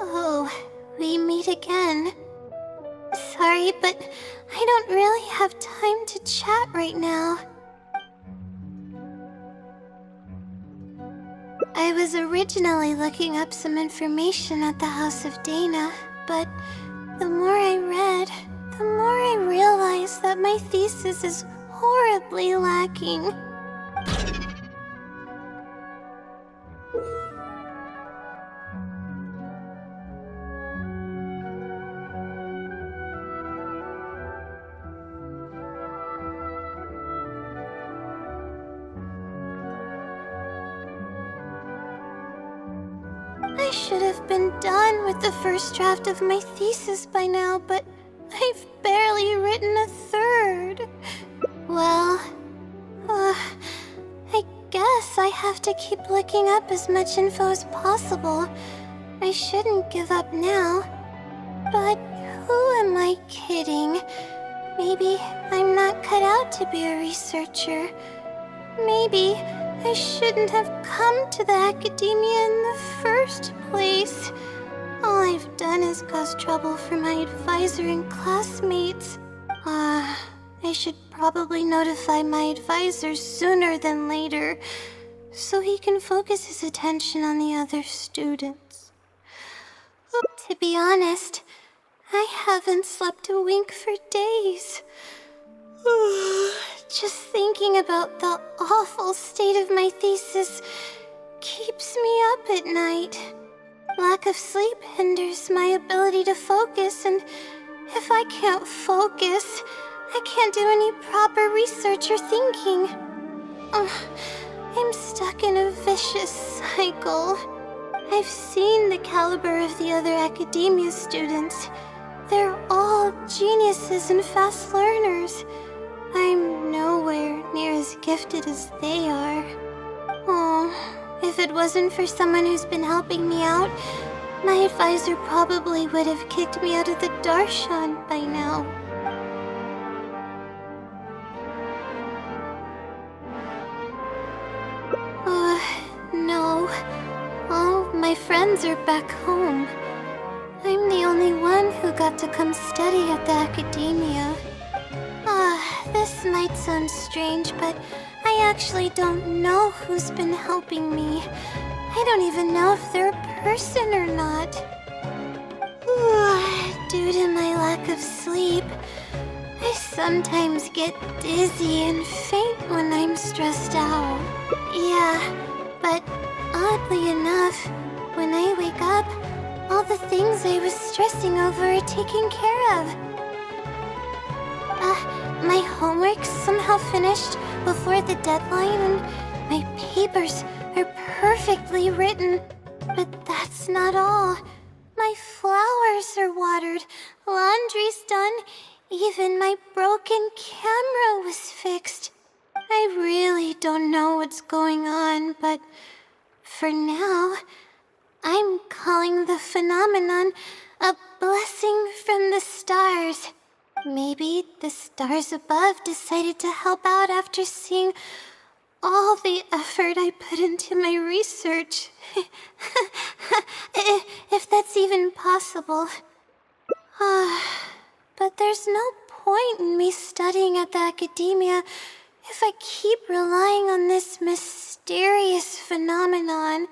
Oh, we meet again. Sorry, but I don't really have time to chat right now. I was originally looking up some information at the House of Dana, but the more I read, the more I realized that my thesis is horribly lacking. I should have been done with the first draft of my thesis by now, but I've barely written a third. Well, I guess I have to keep looking up as much info as possible. I shouldn't give up now. But who am I kidding? Maybe I'm not cut out to be a researcher. Maybe I shouldn't have come to the academia in the first place. All I've done is cause trouble for my advisor and classmates. I should probably notify my advisor sooner than later, so he can focus his attention on the other students. To be honest, I haven't slept a wink for days. Just thinking about the awful state of my thesis keeps me up at night. Lack of sleep hinders my ability to focus, and if I can't focus, I can't do any proper research or thinking. I'm stuck in a vicious cycle. I've seen the caliber of the other academia students. They're all geniuses and fast learners. I'm nowhere near as gifted as they are. Oh, if it wasn't for someone who's been helping me out, my advisor probably would have kicked me out of the Darshan by now. No. All my friends are back home. I'm the only one who got to come study at the academia. This might sound strange, but I actually don't know who's been helping me. I don't even know if they're a person or not. Due to my lack of sleep, I sometimes get dizzy and faint when I'm stressed out. Yeah, but oddly enough, when I wake up, all the things I was stressing over are taken care of. My homework's somehow finished before the deadline, and my papers are perfectly written. But that's not all. My flowers are watered, laundry's done, even my broken camera was fixed. I really don't know what's going on, but for now, I'm calling the phenomenon a blessing from the stars. Maybe the stars above decided to help out after seeing all the effort I put into my research. If that's even possible. But there's no point in me studying at the academia if I keep relying on this mysterious phenomenon.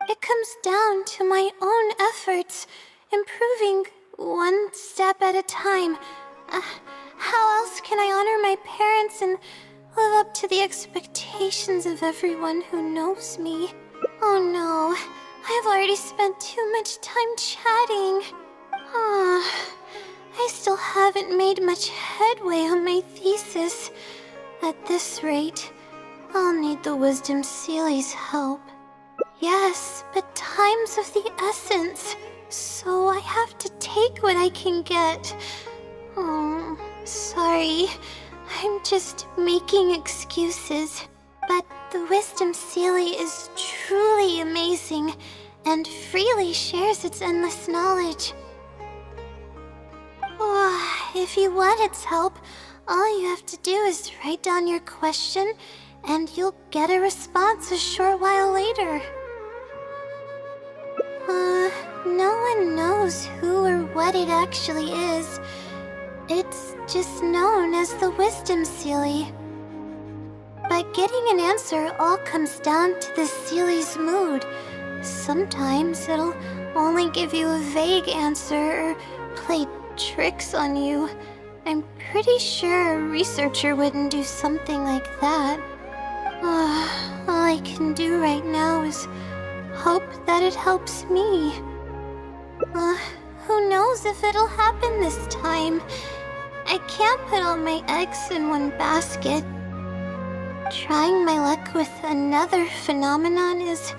It comes down to my own efforts, improving one step at a time. How else can I honor my parents and live up to the expectations of everyone who knows me? Oh no, I've already spent too much time chatting. I still haven't made much headway on my thesis. At this rate, I'll need the Wisdom Sealy's help. Yes, but time's of the essence, so I have to take what I can get. Oh, sorry. I'm just making excuses. But the Wisdom Sealy is truly amazing and freely shares its endless knowledge. If you want its help, all you have to do is write down your question and you'll get a response a short while later. No one knows who or what it actually is. It's just known as the Wisdom Sealy. But getting an answer all comes down to the Sealy's mood. Sometimes it'll only give you a vague answer or play tricks on you. I'm pretty sure a researcher wouldn't do something like that. All I can do right now is hope that it helps me. Who knows if it'll happen this time? I can't put all my eggs in one basket. Trying my luck with another phenomenon is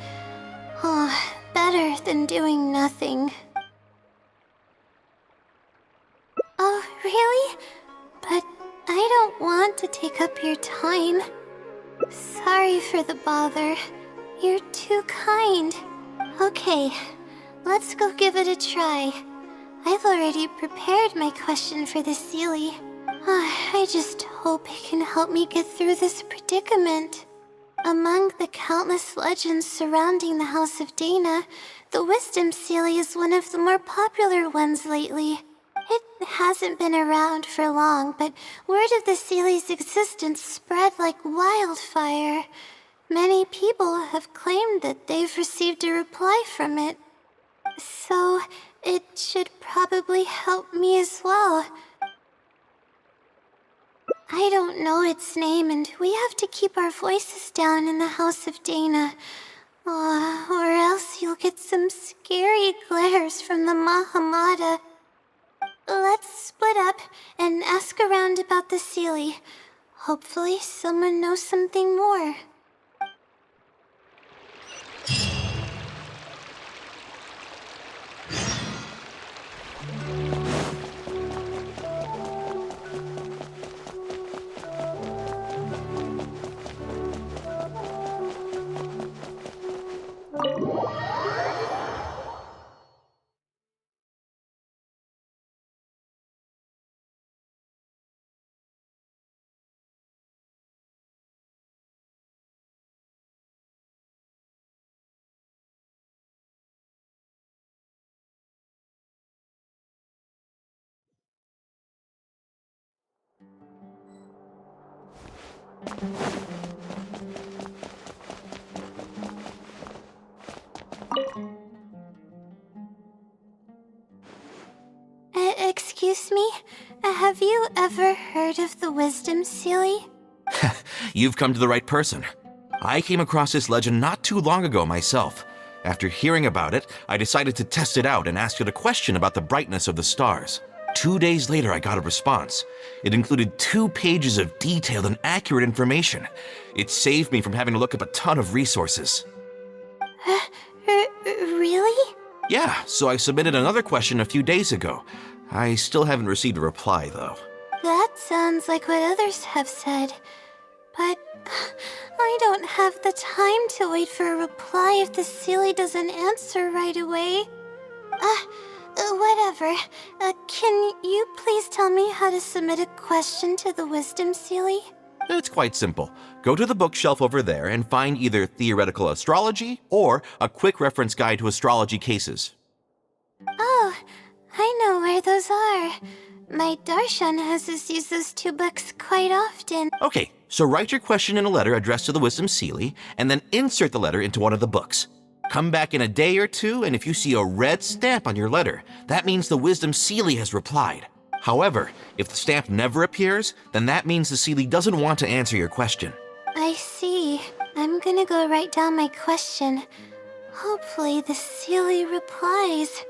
better than doing nothing. Oh, really? But I don't want to take up your time. Sorry for the bother. You're too kind. Okay, let's go give it a try. I've already prepared my question for the Sealy. I just hope it can help me get through this predicament. Among the countless legends surrounding the House of Dana, the Wisdom Sealy is one of the more popular ones lately. It hasn't been around for long, but word of the Sealy's existence spread like wildfire. Many people have claimed that they've received a reply from it. So, it should probably help me as well. I don't know its name, and we have to keep our voices down in the House of Dana. Or else you'll get some scary glares from the Mahamada. Let's split up and ask around about the Sealy. Hopefully someone knows something more. Excuse me? Have you ever heard of the Wisdom Sealy? You've come to the right person. I came across this legend not too long ago myself. After hearing about it, I decided to test it out and asked it a question about the brightness of the stars. 2 days later, I got a response. It included 2 pages of detailed and accurate information. It saved me from having to look up a ton of resources. Really? Yeah, so I submitted another question a few days ago. I still haven't received a reply, though. That sounds like what others have said. But I don't have the time to wait for a reply if the Sealy doesn't answer right away. Whatever. Can you please tell me how to submit a question to the Wisdom Sealy? It's quite simple. Go to the bookshelf over there and find either Theoretical Astrology or a quick reference guide to astrology cases. Oh, I know where those are. My darshan has us use those two books quite often. Okay, so write your question in a letter addressed to the Wisdom Seelie, and then insert the letter into one of the books. Come back in a day or two, and if you see a red stamp on your letter, that means the Wisdom Seelie has replied. However, if the stamp never appears, then that means the Seelie doesn't want to answer your question. I see. I'm gonna go write down my question. Hopefully the Seelie replies.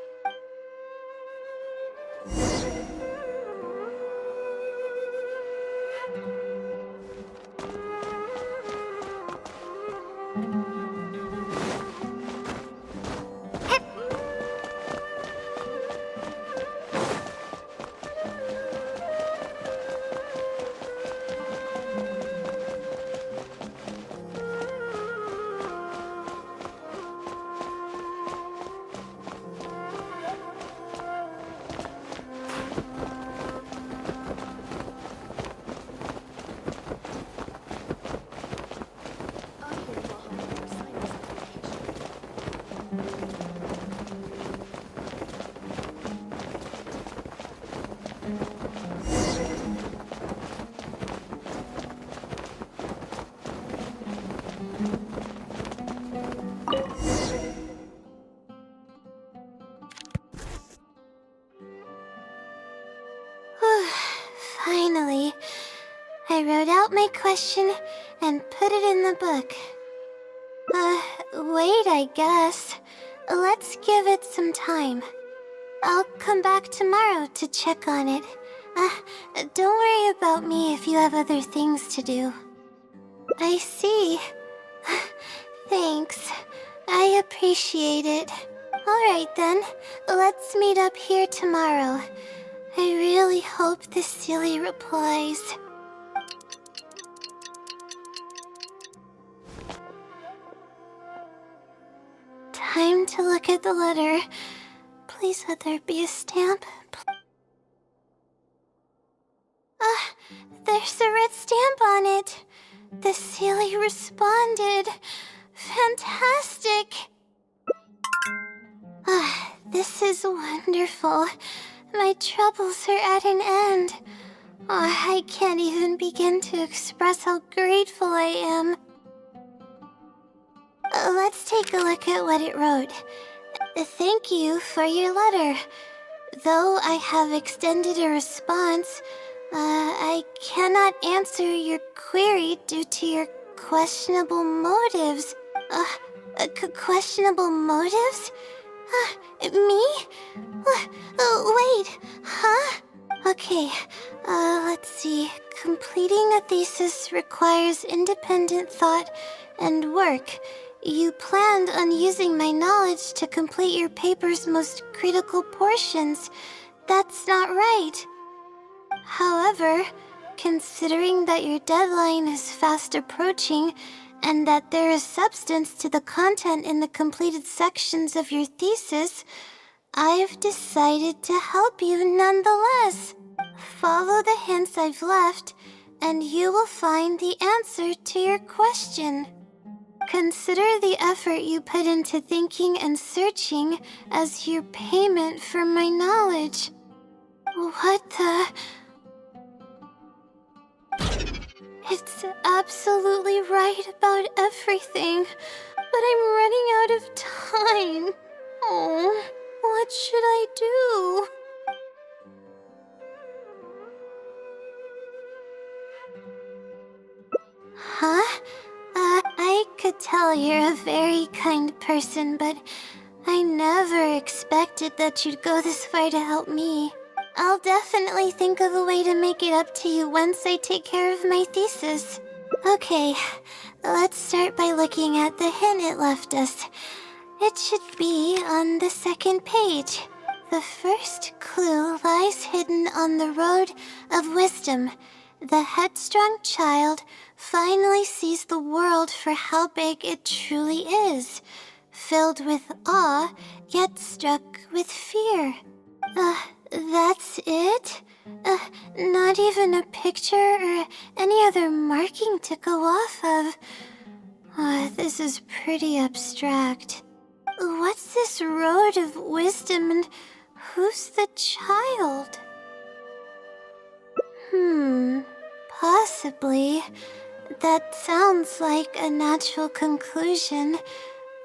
Finally, I wrote out my question and put it in the book. Wait, I guess. Let's give it some time. I'll come back tomorrow to check on it. Don't worry about me if you have other things to do. I see. Thanks. I appreciate it. Alright then, let's meet up here tomorrow. I really hope the Seelie replies. Time to look at the letter. Please let there be a stamp. There's a red stamp on it. The Seelie responded. Fantastic. This is wonderful. My troubles are at an end. I can't even begin to express how grateful I am. Let's take a look at what it wrote. Thank you for your letter. Though I have extended a response, I cannot answer your query due to your questionable motives. Questionable motives? Me? Wait, huh? Okay, let's see. Completing a thesis requires independent thought and work. You planned on using my knowledge to complete your paper's most critical portions. That's not right. However, considering that your deadline is fast approaching, and that there is substance to the content in the completed sections of your thesis, I've decided to help you nonetheless. Follow the hints I've left, and you will find the answer to your question. Consider the effort you put into thinking and searching as your payment for my knowledge. What the... It's absolutely right about everything, but I'm running out of time. Oh, what should I do? Huh? I could tell you're a very kind person, but I never expected that you'd go this far to help me. I'll definitely think of a way to make it up to you once I take care of my thesis. Okay, let's start by looking at the hint it left us. It should be on the second page. The first clue lies hidden on the road of wisdom. The headstrong child finally sees the world for how big it truly is, filled with awe, yet struck with fear. That's it? Not even a picture or any other marking to go off of. This is pretty abstract. What's this road of wisdom and who's the child? Possibly. That sounds like a natural conclusion.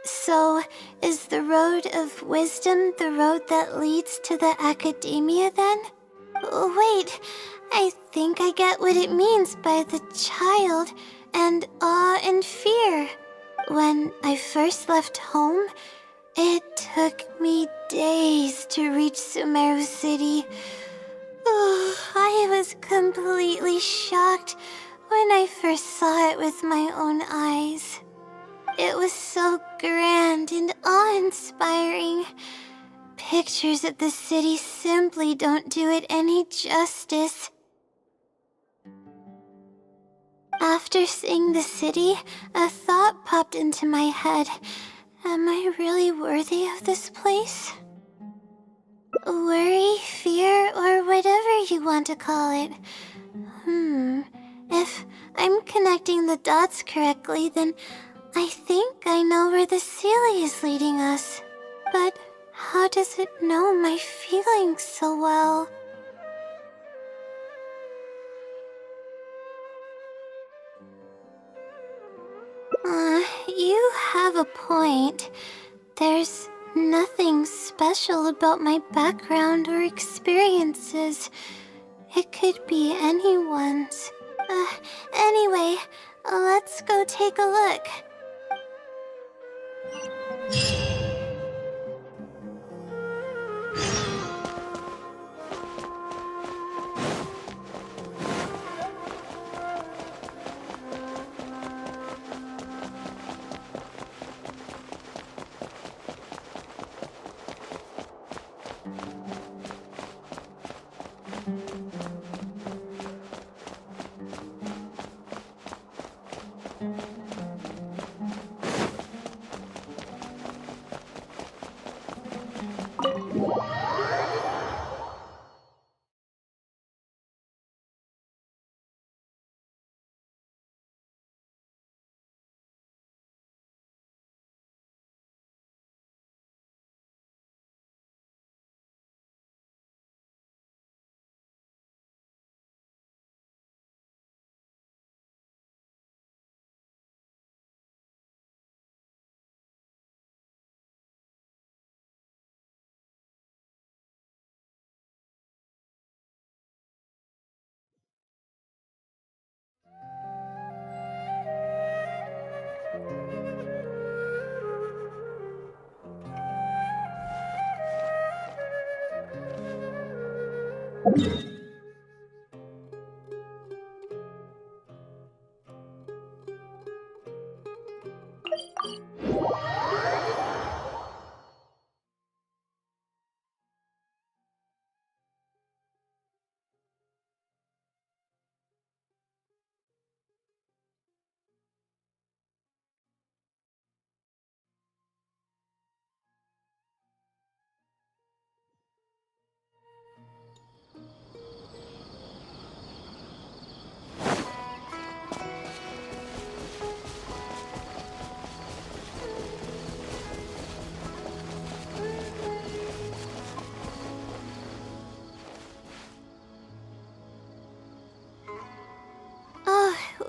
So, is the road of wisdom the road that leads to the academia then? Wait, I think I get what it means by the child and awe and fear. When I first left home, it took me days to reach Sumeru City. I was completely shocked when I first saw it with my own eyes. It was so grand and awe-inspiring. Pictures of the city simply don't do it any justice. After seeing the city, a thought popped into my head. Am I really worthy of this place? Worry, fear, or whatever you want to call it. If I'm connecting the dots correctly, then I think I know where the Sealy is leading us. But how does it know my feelings so well? You have a point. There's nothing special about my background or experiences. It could be anyone's. Anyway, let's go take a look.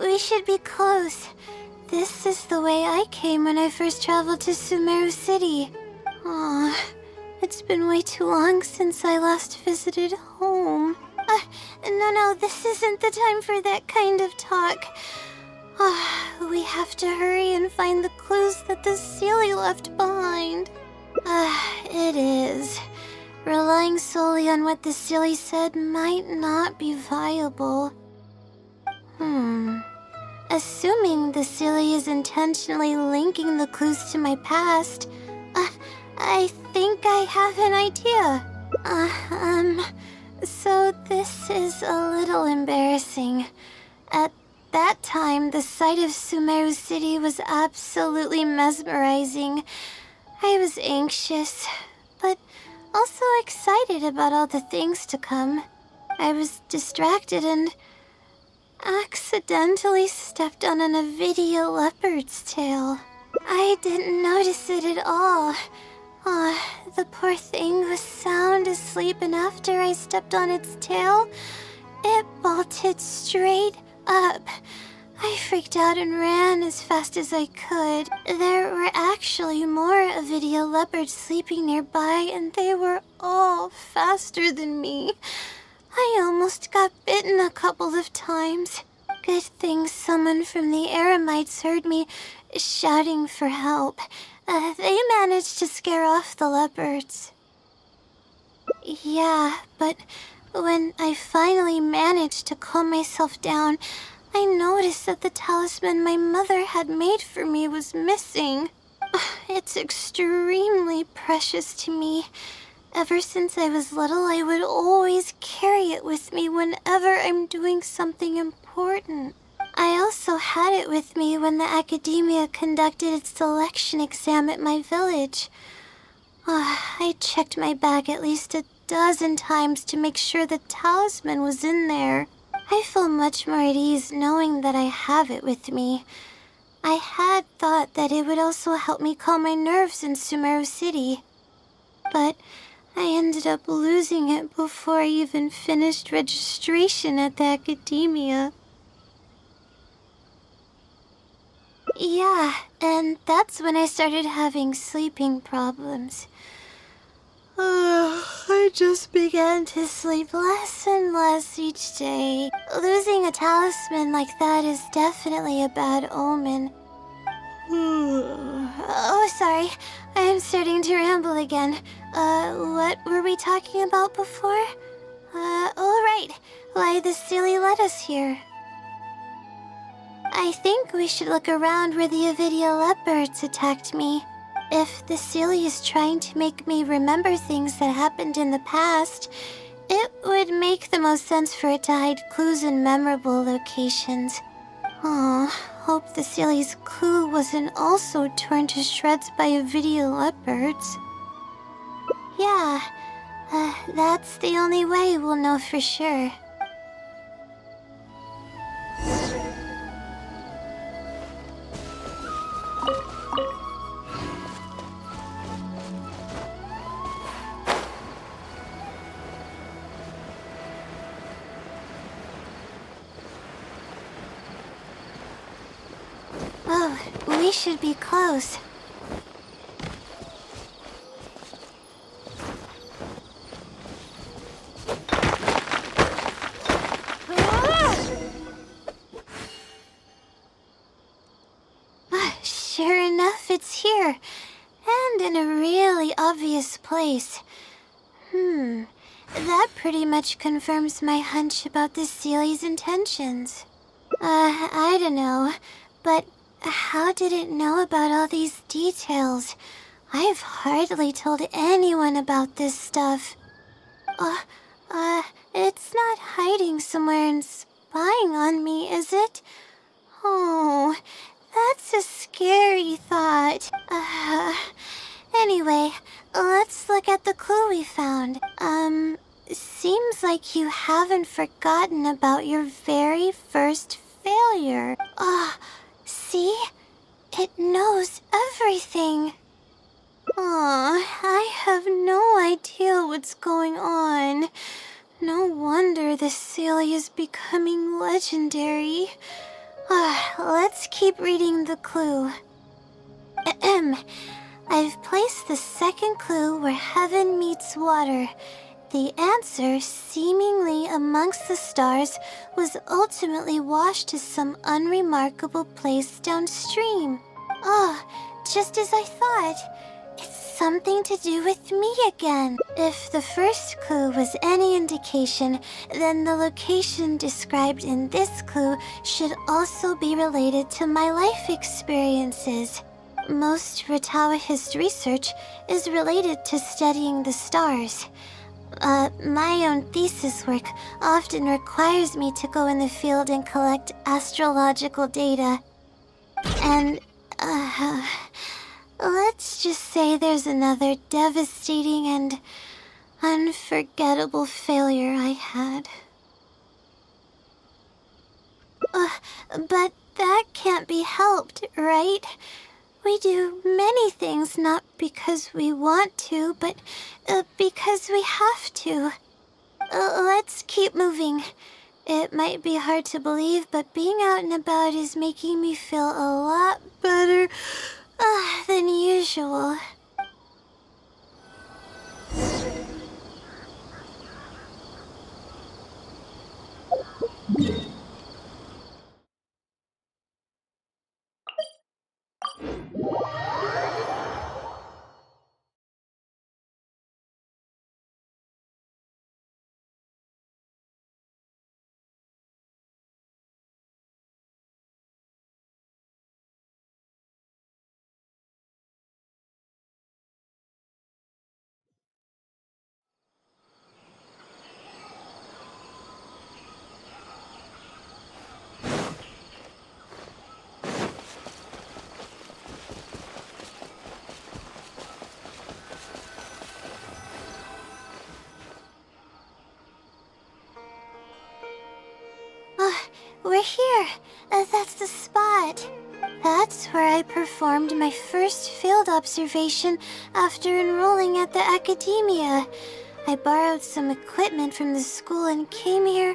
We should be close. This is the way I came when I first traveled to Sumeru City. Aw, it's been way too long since I last visited home. No, this isn't the time for that kind of talk. We have to hurry and find the clues that the Sealy left behind. It is. Relying solely on what the Sealy said might not be viable. Assuming the Sealy is intentionally linking the clues to my past, I think I have an idea. So this is a little embarrassing. At that time, the sight of Sumeru City was absolutely mesmerizing. I was anxious, but also excited about all the things to come. I was distracted and accidentally stepped on an Avidia leopard's tail. I didn't notice it at all. The poor thing was sound asleep, and after I stepped on its tail, it bolted straight up. I freaked out and ran as fast as I could. There were actually more Avidia leopards sleeping nearby, and they were all faster than me. I almost got bitten a couple of times. Good thing someone from the Eremites heard me shouting for help. They managed to scare off the leopards. Yeah, but when I finally managed to calm myself down, I noticed that the talisman my mother had made for me was missing. It's extremely precious to me. Ever since I was little, I would always carry it with me whenever I'm doing something important. I also had it with me when the academia conducted its selection exam at my village. I checked my bag at least a dozen times to make sure the talisman was in there. I feel much more at ease knowing that I have it with me. I had thought that it would also help me calm my nerves in Sumeru City. But I ended up losing it before I even finished registration at the academia. Yeah, and that's when I started having sleeping problems. I just began to sleep less and less each day. Losing a talisman like that is definitely a bad omen. Oh, sorry. I'm starting to ramble again. What were we talking about before? Right. Why the silly led us here. I think we should look around where the Avidia leopards attacked me. If the silly is trying to make me remember things that happened in the past, it would make the most sense for it to hide clues in memorable locations. Hope the silly's clue wasn't also torn to shreds by Avidia leopards. Yeah, that's the only way we'll know for sure. Oh, we should be close. Sure enough, it's here. And in a really obvious place. That pretty much confirms my hunch about the Sealy's intentions. I don't know, but how did it know about all these details? I've hardly told anyone about this stuff. It's not hiding somewhere and spying on me, is it? Oh, that's a scary thought. Anyway, let's look at the clue we found. Seems like you haven't forgotten about your very first failure. See? It knows everything. I have no idea what's going on. No wonder the Sealy is becoming legendary. Let's keep reading the clue. I've placed the second clue where heaven meets water. The answer, seemingly amongst the stars, was ultimately washed to some unremarkable place downstream. Just as I thought. It's something to do with me again. If the first clue was any indication, then the location described in this clue should also be related to my life experiences. Most Ratawa's research is related to studying the stars. My own thesis work often requires me to go in the field and collect astrological data. And, let's just say there's another devastating and unforgettable failure I had. But that can't be helped, right? We do many things not because we want to, but because we have to. Let's keep moving. It might be hard to believe, but being out and about is making me feel a lot better than usual. We're here. That's the spot. That's where I performed my first field observation after enrolling at the academia. I borrowed some equipment from the school and came here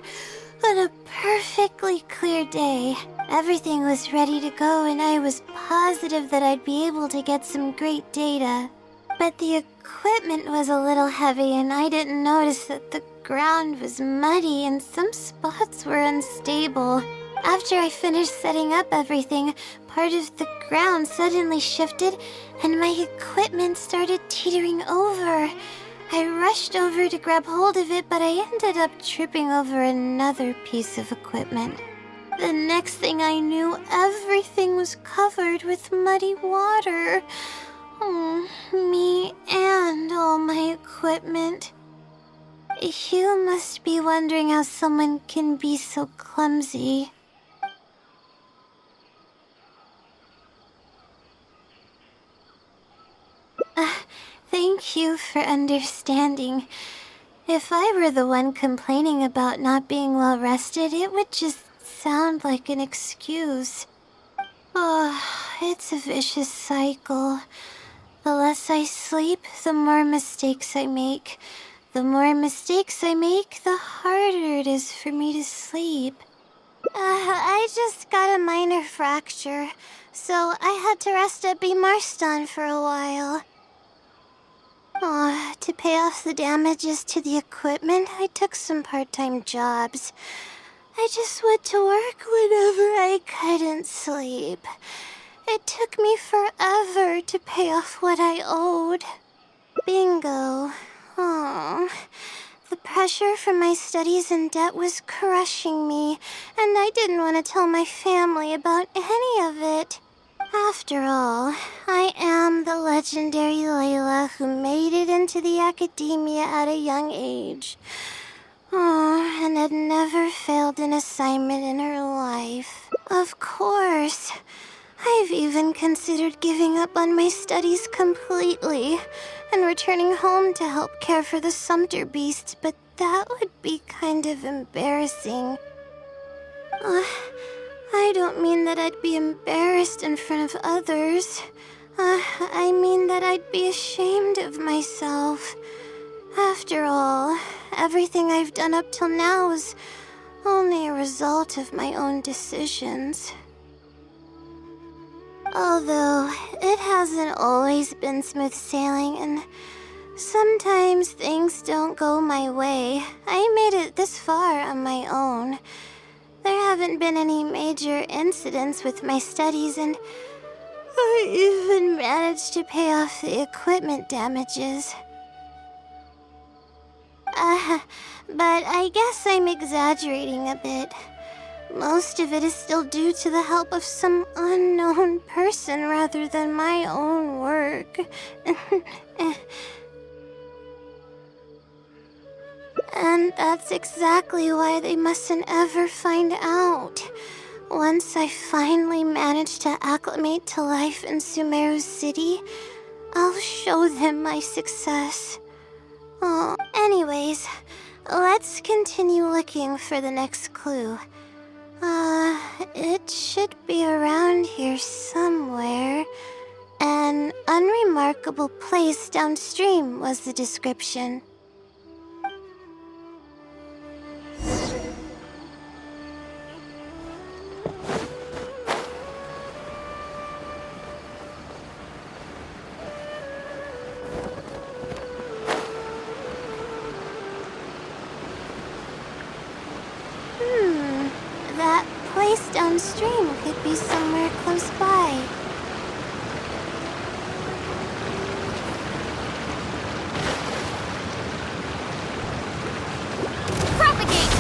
on a perfectly clear day. Everything was ready to go and I was positive that I'd be able to get some great data. But the equipment was a little heavy and I didn't notice that the ground was muddy and some spots were unstable. After I finished setting up everything, part of the ground suddenly shifted and my equipment started teetering over. I rushed over to grab hold of it, but I ended up tripping over another piece of equipment. The next thing I knew, everything was covered with muddy water. Me and all my equipment. You must be wondering how someone can be so clumsy. Thank you for understanding. If I were the one complaining about not being well rested, it would just sound like an excuse. It's a vicious cycle. The less I sleep, the more mistakes I make. The more mistakes I make, the harder it is for me to sleep. I just got a minor fracture, so I had to rest at B. Marston for a while. To pay off the damages to the equipment, I took some part-time jobs. I just went to work whenever I couldn't sleep. It took me forever to pay off what I owed. Bingo. The pressure from my studies and debt was crushing me, and I didn't want to tell my family about any of it. After all, I am the legendary Layla who made it into the academia at a young age. And had never failed an assignment in her life. Of course. I've even considered giving up on my studies completely and returning home to help care for the Sumter beast, but that would be kind of embarrassing. I don't mean that I'd be embarrassed in front of others. I mean that I'd be ashamed of myself. After all, everything I've done up till now is only a result of my own decisions. Although, it hasn't always been smooth sailing, and sometimes things don't go my way. I made it this far on my own. There haven't been any major incidents with my studies, and I even managed to pay off the equipment damages. But I guess I'm exaggerating a bit. Most of it is still due to the help of some unknown person rather than my own work. And that's exactly why they mustn't ever find out. Once I finally manage to acclimate to life in Sumeru City, I'll show them my success. Oh, anyways, let's continue looking for the next clue. It should be around here somewhere. An unremarkable place downstream was the description. That place downstream could be somewhere close by. Propagate!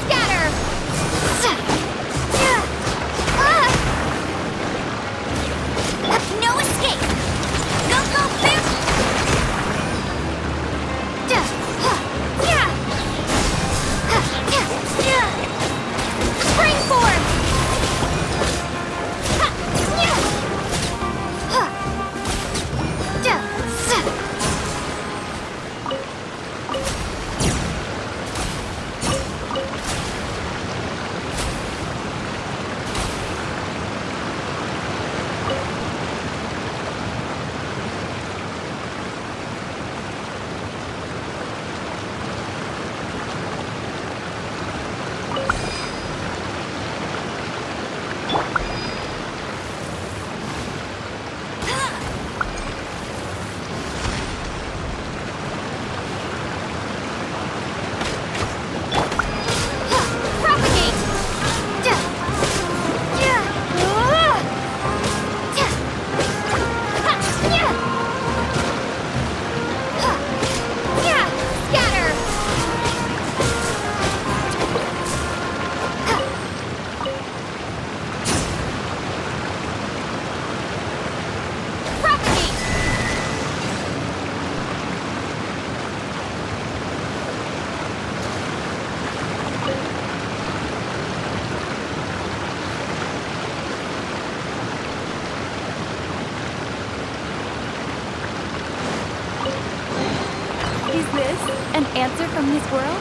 Scatter! No escape! Go, go, boom! Springboard! Is this an answer from his world?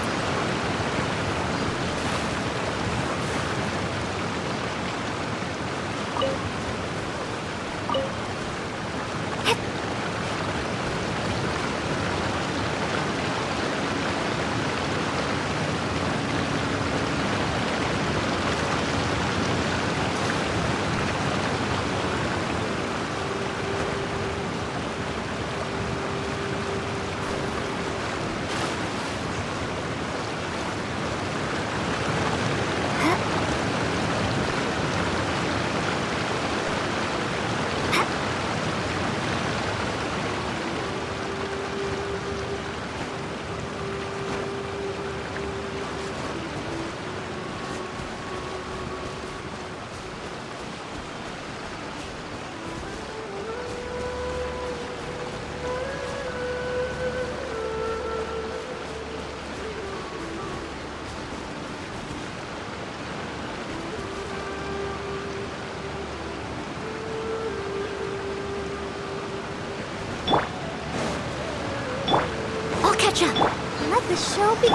Let the show be.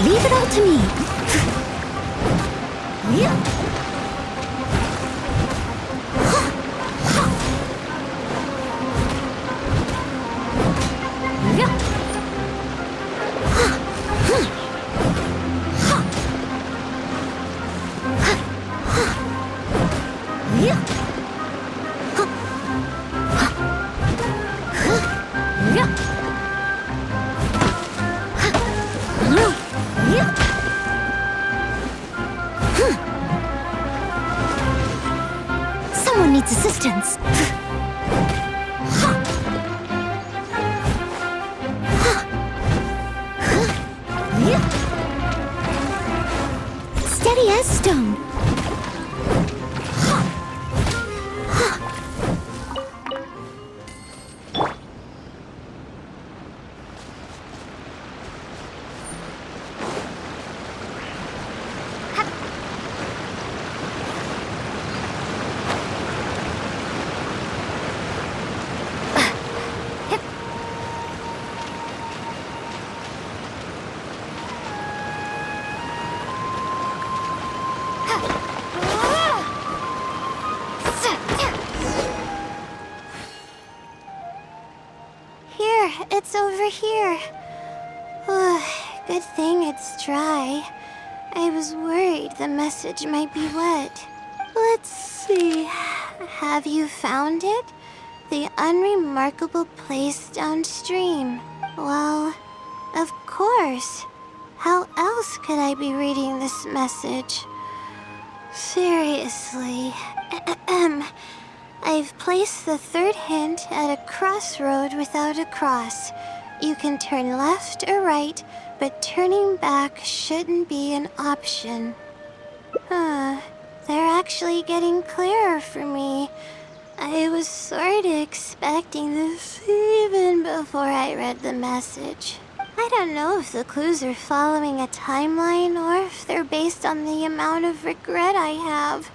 Leave it all to me. Someone needs assistance. the S-Stone. It's over here. Good thing it's dry. I was worried the message might be wet. Let's see. Have you found it? The unremarkable place downstream. Well, of course. How else could I be reading this message? Seriously. I've placed the third hint at a crossroad without a cross. You can turn left or right, but turning back shouldn't be an option. They're actually getting clearer for me. I was sort of expecting this even before I read the message. I don't know if the clues are following a timeline or if they're based on the amount of regret I have.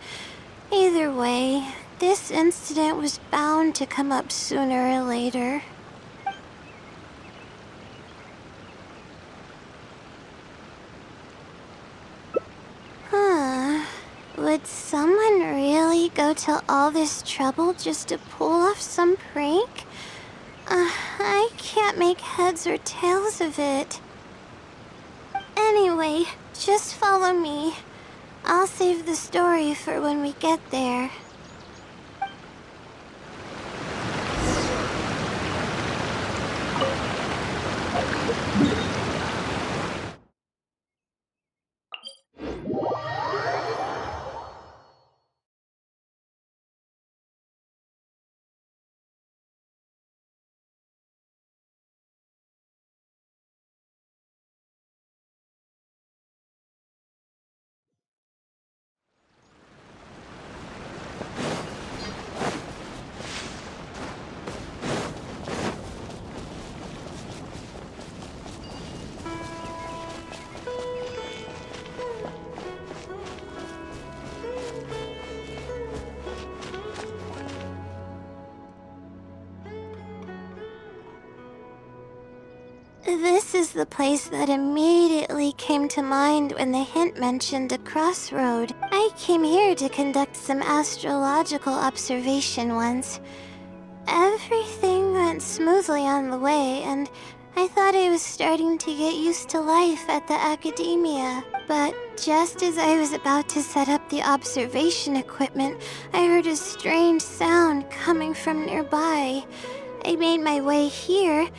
Either way, this incident was bound to come up sooner or later. Would someone really go to all this trouble just to pull off some prank? I can't make heads or tails of it. Anyway, just follow me. I'll save the story for when we get there. This is the place that immediately came to mind when the hint mentioned a crossroad. I came here to conduct some astrological observation once. Everything went smoothly on the way, and I thought I was starting to get used to life at the academia. But just as I was about to set up the observation equipment, I heard a strange sound coming from nearby. I made my way here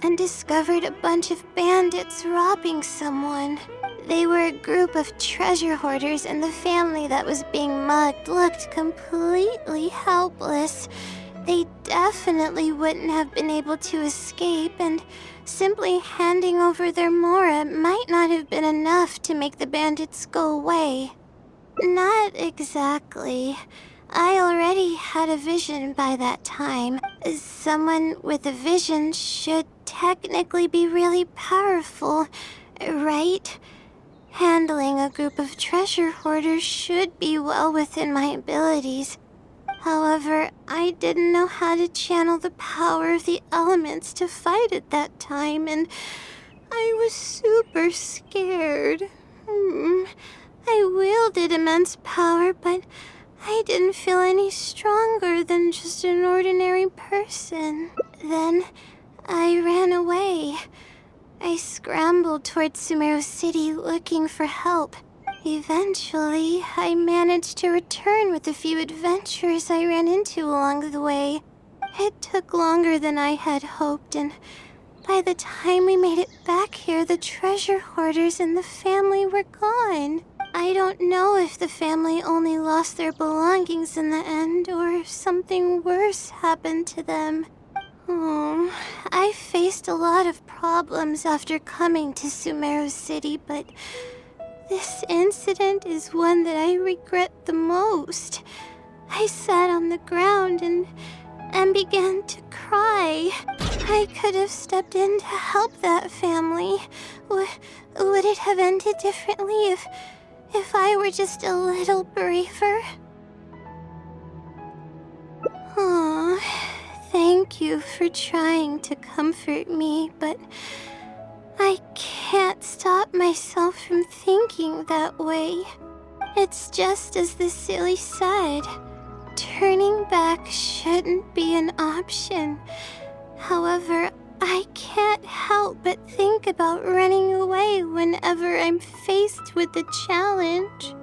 and discovered a bunch of bandits robbing someone. They were a group of treasure hoarders, and the family that was being mugged looked completely helpless. They definitely wouldn't have been able to escape, and simply handing over their Mora might not have been enough to make the bandits go away. Not exactly. I already had a vision by that time. Someone with a vision should technically be really powerful, right? Handling a group of treasure hoarders should be well within my abilities. However, I didn't know how to channel the power of the elements to fight at that time, and I was super scared. I wielded immense power, but I didn't feel any stronger than just an ordinary person. Then I ran away. I scrambled towards Sumeru City looking for help. Eventually, I managed to return with a few adventurers I ran into along the way. It took longer than I had hoped, and by the time we made it back here, the treasure hoarders and the family were gone. I don't know if the family only lost their belongings in the end, or if something worse happened to them. I faced a lot of problems after coming to Sumeru City, but This incident is one that I regret the most. I sat on the ground and began to cry. I could have stepped in to help that family. Would it have ended differently if I were just a little braver? Aw, thank you for trying to comfort me, but I can't stop myself from thinking that way. It's just as the silly said. Turning back shouldn't be an option. However, I can't help but think about running away whenever I'm faced with the challenge.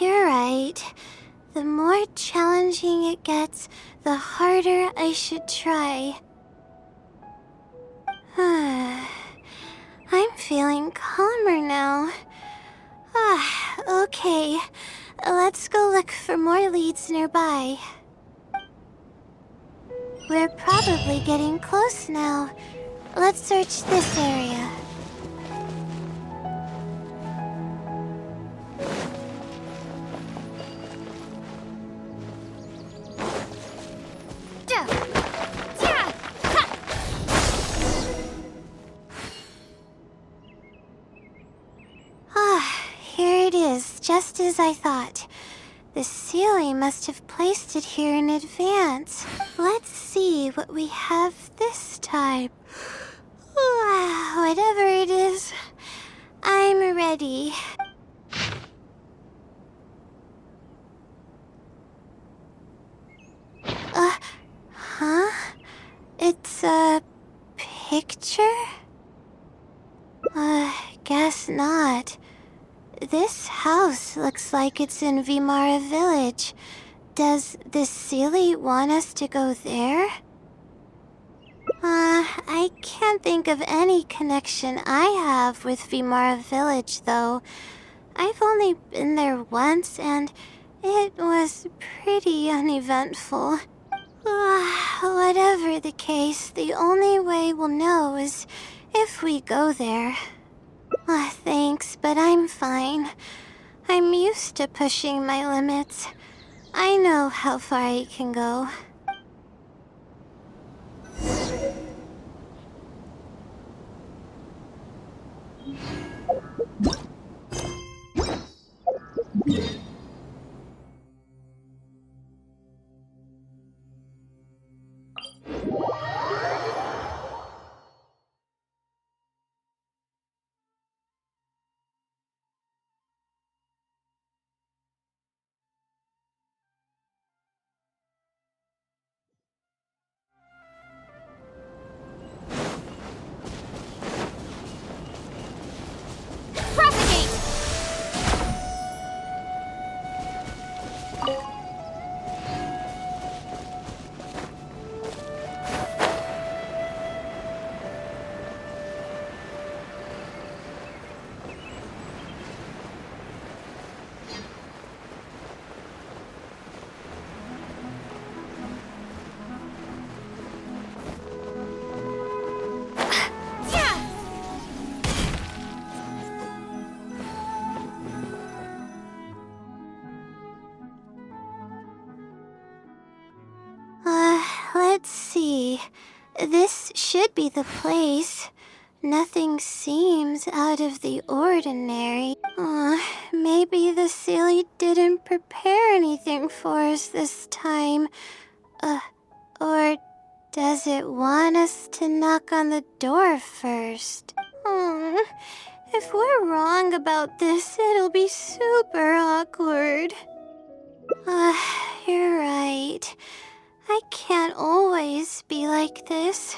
You're right. The more challenging it gets, the harder I should try. I'm feeling calmer now. Okay. Let's go look for more leads nearby. We're probably getting close now. Let's search this area. Here it is, just as I thought. The Sealy must have placed it here in advance. Let's see what we have this time. Whatever it is, I'm ready. Huh? It's a picture? Guess not. This house looks like it's in Vimara Village. Does the Sealy want us to go there? I can't think of any connection I have with Vimara Village, though. I've only been there once, and it was pretty uneventful. Whatever the case, the only way we'll know is if we go there. Thanks, but I'm fine. I'm used to pushing my limits. I know how far I can go. Propagate! Let's see. This should be the place. Nothing seems out of the ordinary. Maybe the Sealy didn't prepare anything for us this time. Or does it want us to knock on the door first? If we're wrong about this, it'll be super awkward. You're right. I can't always be like this.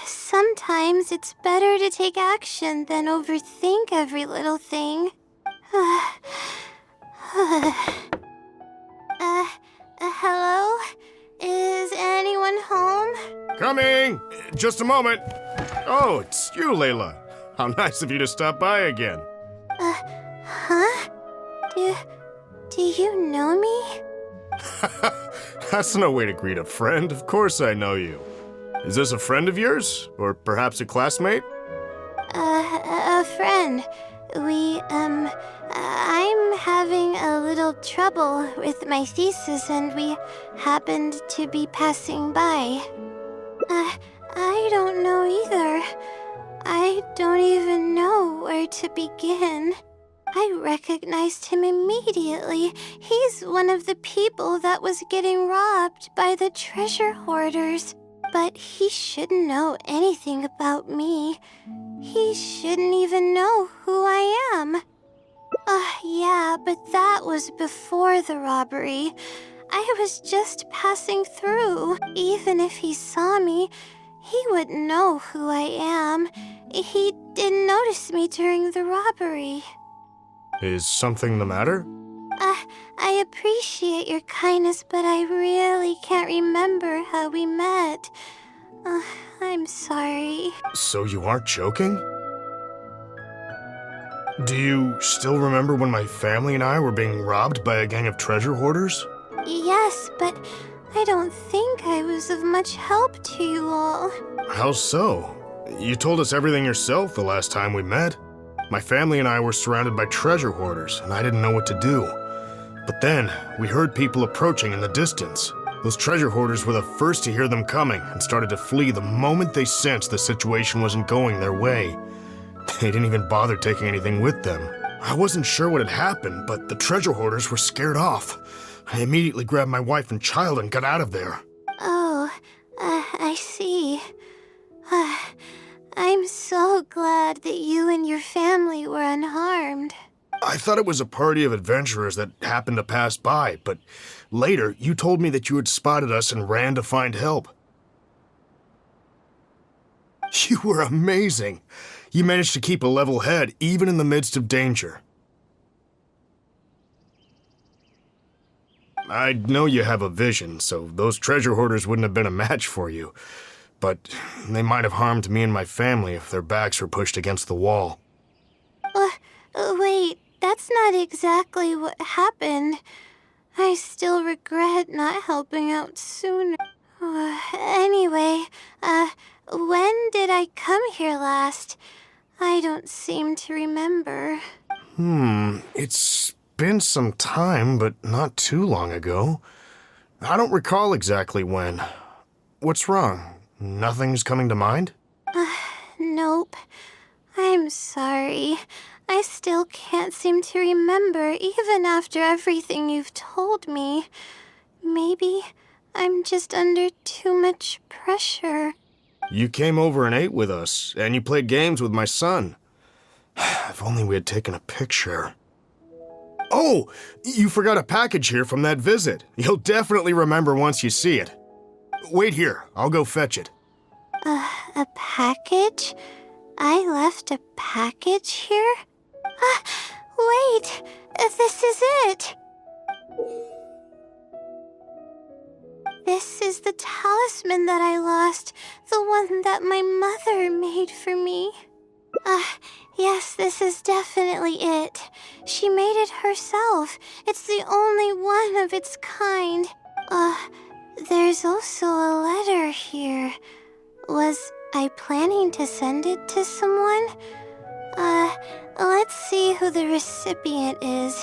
Sometimes it's better to take action than overthink every little thing. Hello? Is anyone home? Coming! Just a moment. Oh, it's you, Layla. How nice of you to stop by again. Huh? Do you know me? That's no way to greet a friend. Of course I know you. Is this a friend of yours? Or perhaps a classmate? A friend. I'm having a little trouble with my thesis and we happened to be passing by. I don't know either. I don't even know where to begin. I recognized him immediately. He's one of the people that was getting robbed by the treasure hoarders. But he shouldn't know anything about me. He shouldn't even know who I am. Yeah, but that was before the robbery. I was just passing through. Even if he saw me, he wouldn't know who I am. He didn't notice me during the robbery. Is something the matter? I appreciate your kindness, but I really can't remember how we met. I'm sorry. So you aren't joking? Do you still remember when my family and I were being robbed by a gang of treasure hoarders? Yes, but I don't think I was of much help to you all. How so? You told us everything yourself the last time we met. My family and I were surrounded by treasure hoarders, and I didn't know what to do. But then, we heard people approaching in the distance. Those treasure hoarders were the first to hear them coming and started to flee the moment they sensed the situation wasn't going their way. They didn't even bother taking anything with them. I wasn't sure what had happened, but the treasure hoarders were scared off. I immediately grabbed my wife and child and got out of there. Oh, I see. I'm so glad that you and your family were unharmed. I thought it was a party of adventurers that happened to pass by, but later you told me that you had spotted us and ran to find help. You were amazing. You managed to keep a level head even in the midst of danger. I know you have a vision, so those treasure hoarders wouldn't have been a match for you. But they might have harmed me and my family if their backs were pushed against the wall. Wait, that's not exactly what happened. I still regret not helping out sooner. Anyway, when did I come here last? I don't seem to remember. It's been some time, but not too long ago. I don't recall exactly when. What's wrong? Nothing's coming to mind? Nope. I'm sorry. I still can't seem to remember, even after everything you've told me. Maybe I'm just under too much pressure. You came over and ate with us, and you played games with my son. If only we had taken a picture. Oh, you forgot a package here from that visit. You'll definitely remember once you see it. Wait here, I'll go fetch it. A package? I left a package here? Wait! This is it! This is the talisman that I lost, the one that my mother made for me. Yes, this is definitely it. She made it herself. It's the only one of its kind. There's also a letter here. Was I planning to send it to someone? Let's see who the recipient is.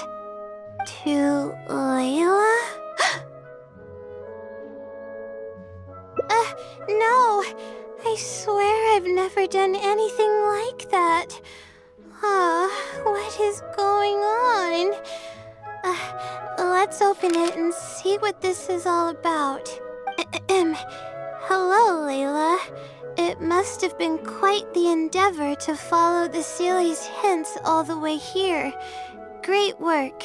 To Layla? No! I swear I've never done anything like that. What is going on? Let's open it and see what this is all about. Hello, Layla. It must have been quite the endeavor to follow the Sealy's hints all the way here. Great work.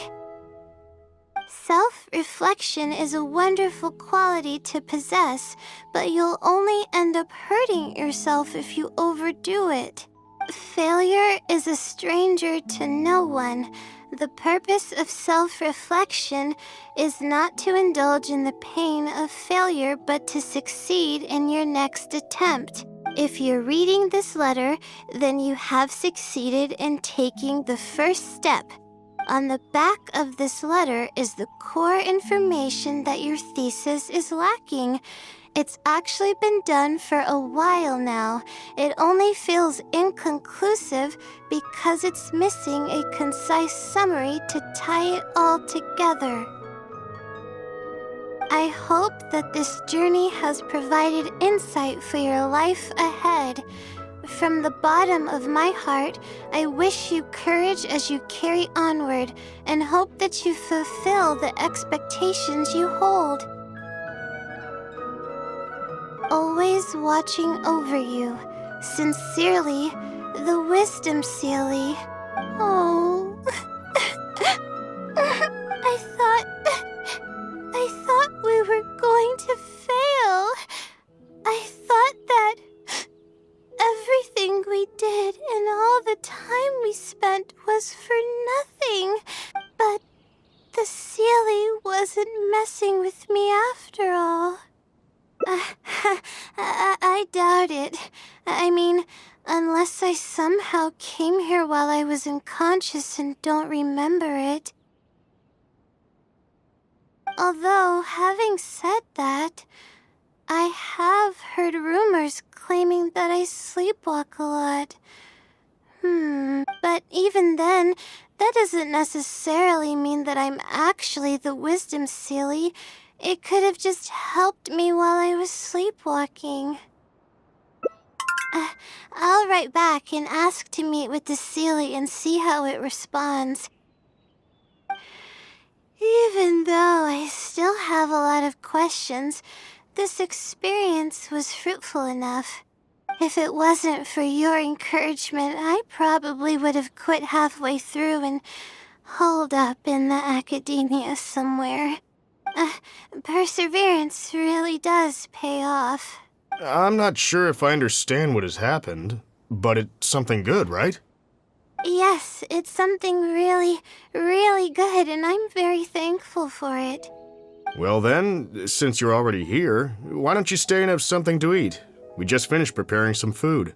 Self-reflection is a wonderful quality to possess, but you'll only end up hurting yourself if you overdo it. Failure is a stranger to no one. The purpose of self-reflection is not to indulge in the pain of failure, but to succeed in your next attempt. If you're reading this letter, then you have succeeded in taking the first step. on the back of this letter is the core information that your thesis is lacking. It's actually been done for a while now. It only feels inconclusive because it's missing a concise summary to tie it all together. I hope that this journey has provided insight for your life ahead. From the bottom of my heart, I wish you courage as you carry onward and hope that you fulfill the expectations you hold. Always watching over you. Sincerely, the Wisdom Sealy. Oh. I thought we were going to fail. I thought that everything we did and all the time we spent was for nothing. But the Sealy wasn't messing with me after all. I doubt it. I mean, unless I somehow came here while I was unconscious and don't remember it. Although, having said that, I have heard rumors claiming that I sleepwalk a lot. But even then, that doesn't necessarily mean that I'm actually the Wisdom Sealy. It could have just helped me while I was sleepwalking. I'll write back and ask to meet with the Sealy and see how it responds. Even though I still have a lot of questions, this experience was fruitful enough. If it wasn't for your encouragement, I probably would have quit halfway through and holed up in the academia somewhere. Perseverance really does pay off. I'm not sure if I understand what has happened, but it's something good, right? Yes, it's something really, really good, and I'm very thankful for it. Well then, since you're already here, why don't you stay and have something to eat? We just finished preparing some food.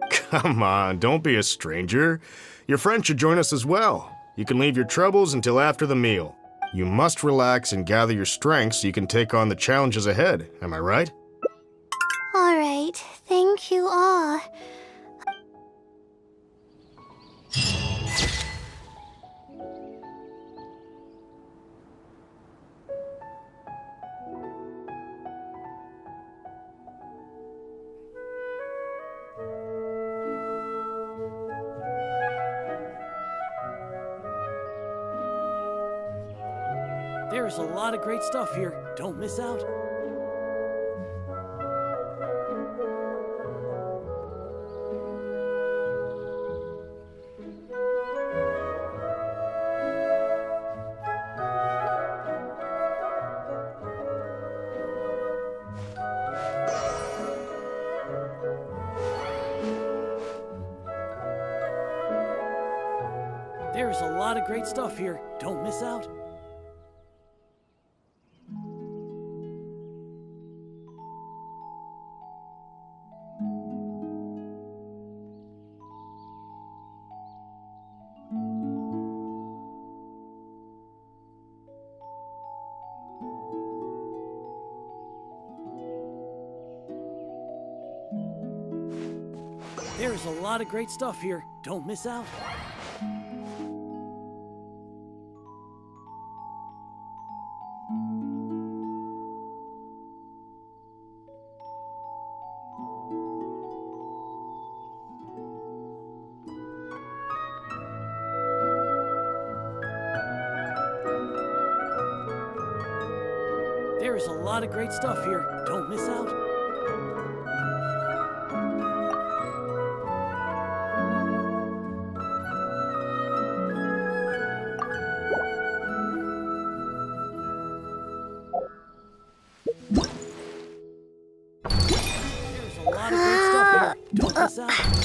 Come on, don't be a stranger. Your friend should join us as well. You can leave your troubles until after the meal. You must relax and gather your strength so you can take on the challenges ahead, am I right? All right, thank you all. There's a lot of great stuff here. Don't miss out. There's a lot of great stuff here. Don't miss out. There's a lot of great stuff here. Don't miss out. There's a lot of great stuff here. Don't miss out. There's a lot of great stuff here. Don't miss out.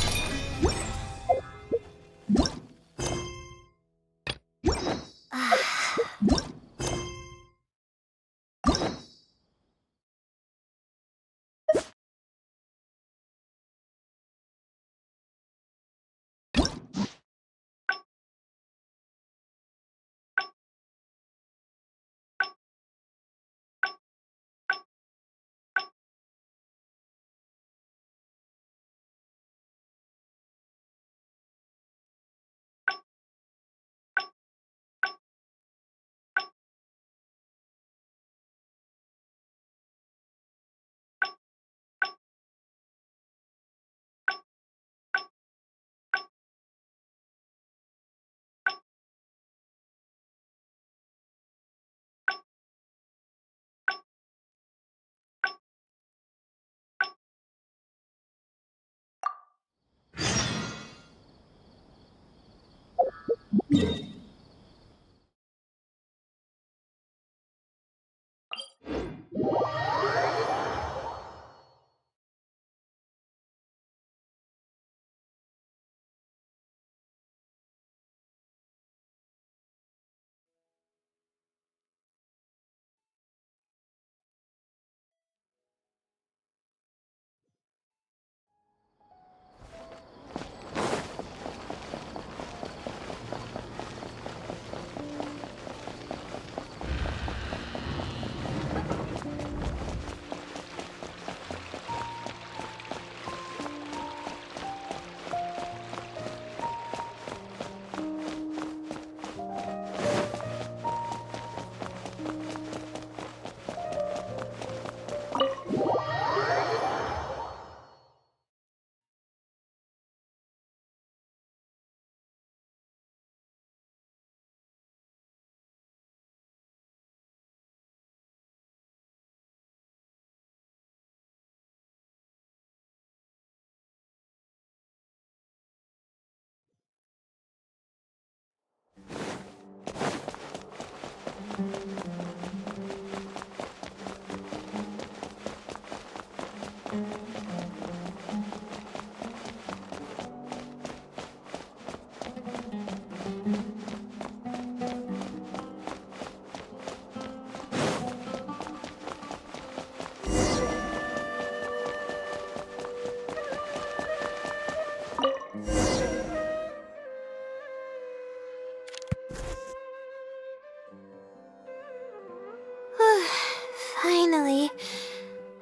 finally.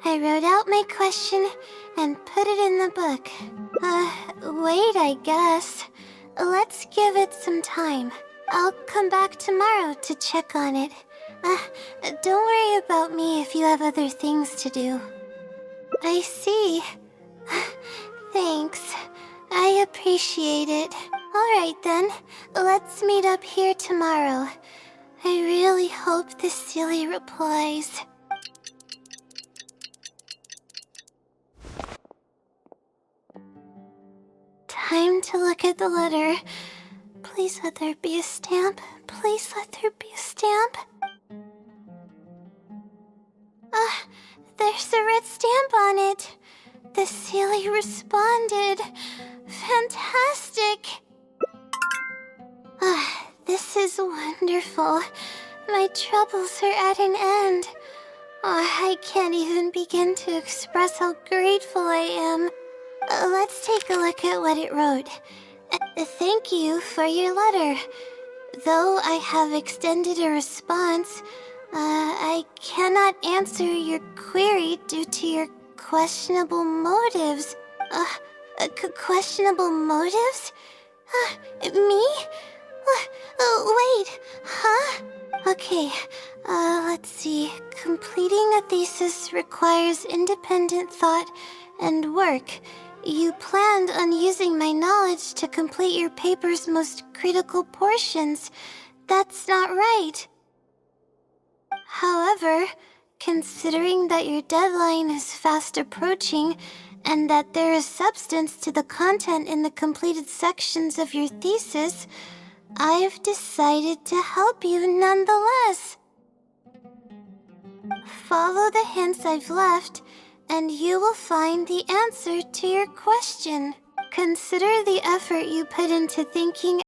I wrote out my question and put it in the book. Wait, I guess. Let's give it some time. I'll come back tomorrow to check on it. Don't worry about me if you have other things to do. I see. Thanks. I appreciate it. Alright then, let's meet up here tomorrow. I really hope this silly replies. Time to look at the letter. Please let there be a stamp. Please let there be a stamp. There's a red stamp on it. The silly responded. Fantastic. This is wonderful. My troubles are at an end. I can't even begin to express how grateful I am. Let's take a look at what it wrote. Thank you for your letter. Though I have extended a response, I cannot answer your query due to your questionable motives. Questionable motives? Me? Wait, huh? Okay, let's see. Completing a thesis requires independent thought and work. You planned on using my knowledge to complete your paper's most critical portions. That's not right. However, considering that your deadline is fast approaching and that there is substance to the content in the completed sections of your thesis, I've decided to help you nonetheless. Follow the hints I've left, and you will find the answer to your question. Consider the effort you put into thinking